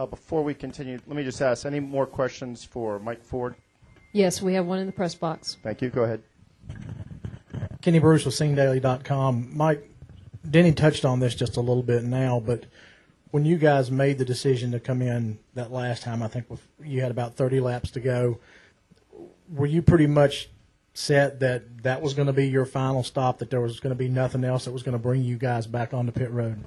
Before we continue, let me just ask, any more questions for Mike Ford? Yes, we have one in the press box. Thank you. Go ahead. Kenny Bruce with SingDaily.com. Mike, Denny touched on this just a little bit now, but when you guys made the decision to come in that last time, I think you had about 30 laps to go, were you pretty much set that that was going to be your final stop, that there was going to be nothing else that was going to bring you guys back onto pit road?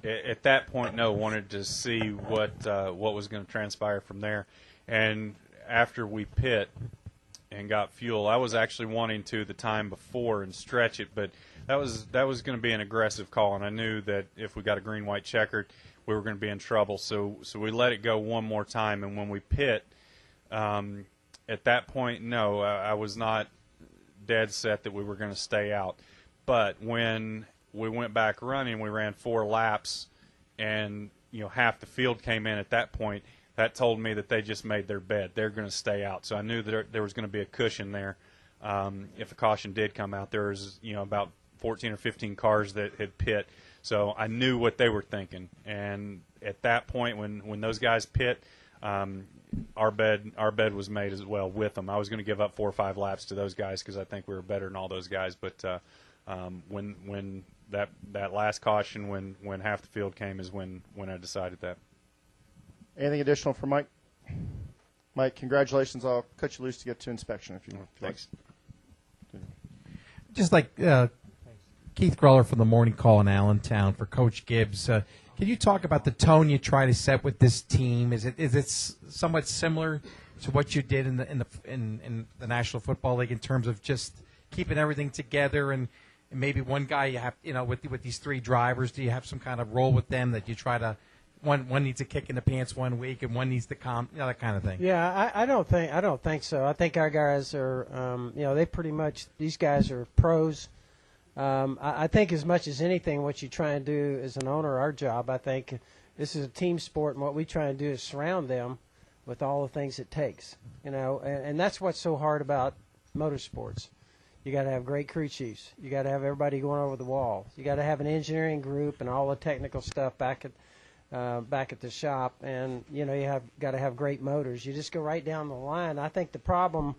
At that point, no. Wanted to see what was going to transpire from there. And after we pit and got fuel, I was actually wanting to the time before and stretch it, but that was going to be an aggressive call, and I knew that if we got a green, white checkered, we were going to be in trouble. So we let it go one more time, and when we pit, at that point, no, I was not dead set that we were going to stay out. But when we went back running, we ran 4 laps, and half the field came in at that point. That told me that they just made their bed. They're going to stay out. So I knew that there was going to be a cushion there. If a caution did come out, there was about 14 or 15 cars that had pit. So I knew what they were thinking. And at that point, when those guys pit, our bed was made as well with them. I was going to give up 4 or 5 laps to those guys because I think we were better than all those guys. But when that last caution, when half the field came, is when I decided that. Anything additional for Mike? Mike, congratulations. I'll cut you loose to get to inspection if you want. Thanks. Just like Keith Greller from the Morning Call in Allentown for Coach Gibbs. Can you talk about the tone you try to set with this team? Is it somewhat similar to what you did in the National Football League in terms of just keeping everything together and maybe one guy you have with these 3 drivers? Do you have some kind of role with them that you try to one needs a kick in the pants one week and one needs to calm, that kind of thing? Yeah, I don't think so. I think our guys are they pretty much, these guys are pros. I think as much as anything, what you try and do as an owner, our job, I think this is a team sport, and what we try and do is surround them with all the things it takes, and that's what's so hard about motorsports. You got to have great crew chiefs. You got to have everybody going over the wall. You got to have an engineering group and all the technical stuff back at the shop, and you have got to have great motors. You just go right down the line. I think the problem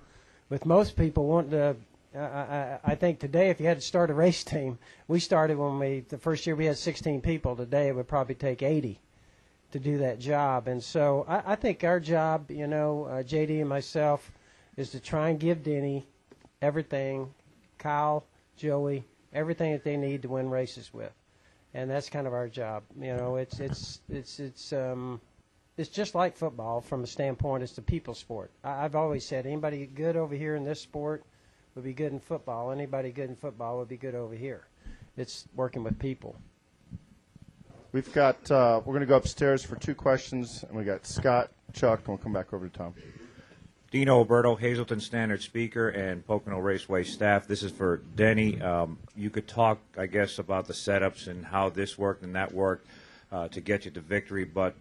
with most people wanting to. I think today, if you had to start a race team, we started the first year we had 16 people. Today it would probably take 80 to do that job. And so I think our job, JD and myself, is to try and give Denny everything, Kyle, Joey, everything that they need to win races with. And that's kind of our job. It's just like football from a standpoint. It's the people sport. I've always said anybody good over here in this sport would be good in football. Anybody good in football would be good over here. It's working with people. We've got we're going to go upstairs for 2 questions, and we got Scott, Chuck, and we'll come back over to Tom. Dino Alberto, Hazleton Standard Speaker and Pocono Raceway staff. This is for Denny. You could talk, I guess, about the setups and how this worked and that worked to get you to victory, but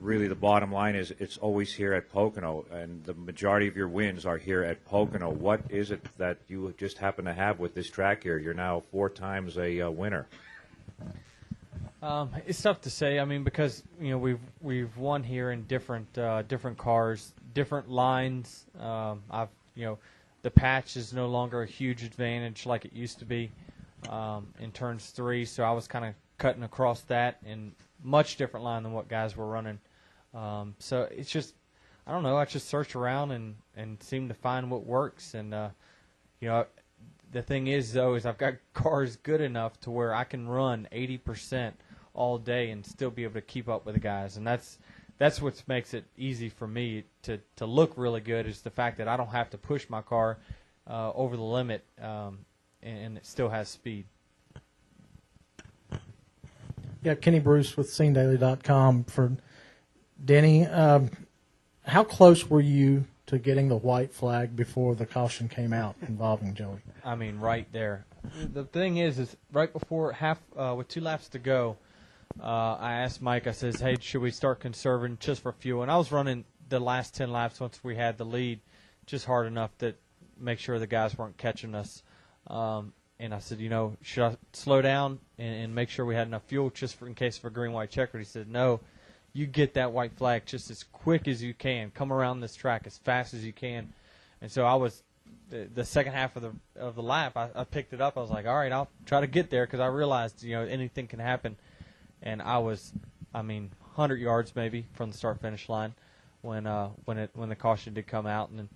really the bottom line is it's always here at Pocono, and the majority of your wins are here at Pocono. What is it that you just happen to have with this track here? You're now 4 times a winner. It's tough to say. I mean, because we've won here in different cars, different lines. The patch is no longer a huge advantage like it used to be in turns 3. So I was kind of cutting across that in much different line than what guys were running. So it's just, I don't know. I just search around and seem to find what works. And the thing is, though, is I've got cars good enough to where I can run 80% all day and still be able to keep up with the guys. And that's what makes it easy for me to look really good, is the fact that I don't have to push my car over the limit and it still has speed. Yeah, Kenny Bruce with SingDaily.com for Denny. How close were you to getting the white flag before the caution came out involving Joey? I mean, right there. The thing is right before with 2 laps to go, I asked Mike, I says, hey, should we start conserving just for fuel? And I was running the last 10 laps once we had the lead just hard enough to make sure the guys weren't catching us. And I said, should I slow down and make sure we had enough fuel just in case of a green, white checker? He said, no, you get that white flag just as quick as you can. Come around this track as fast as you can. And so I was the second half of the lap. I picked it up. I was like, all right, I'll try to get there because I realized anything can happen. And I was, 100 yards maybe from the start finish line when the caution did come out. And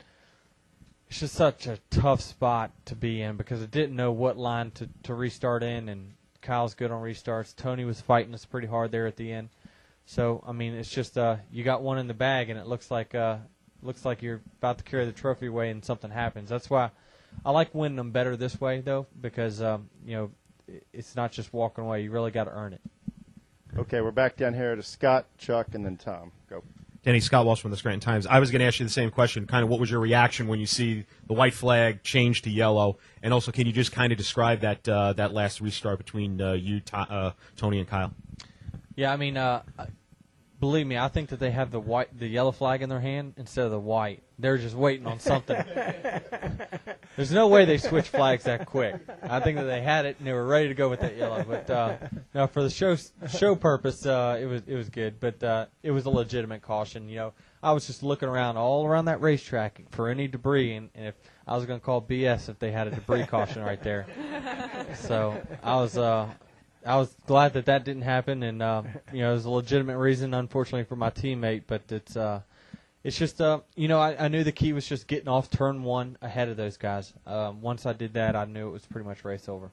it's just such a tough spot to be in because I didn't know what line to restart in. And Kyle's good on restarts. Tony was fighting us pretty hard there at the end. So it's just you got one in the bag, and it looks like you're about to carry the trophy away, and something happens. That's why I like winning them better this way, though, because it's not just walking away. You really got to earn it. Okay, we're back down here to Scott, Chuck, and then Tom. Go. Denny, Scott Walsh from the Scranton Times. I was going to ask you the same question. Kind of, what was your reaction when you see the white flag change to yellow? And also, can you just kind of describe that last restart between you, Tony, and Kyle? Yeah, believe me, I think that they have the yellow flag in their hand instead of the white. They're just waiting on something. There's no way they switch flags that quick. I think that they had it and they were ready to go with that yellow. But no, for the show purpose, it was good. But it was a legitimate caution. I was just looking all around that racetrack for any debris, and if I was going to call BS if they had a debris caution right there. So I was glad that didn't happen, and it was a legitimate reason, unfortunately, for my teammate. But it's just I knew the key was just getting off turn one ahead of those guys. Once I did that, I knew it was pretty much race over.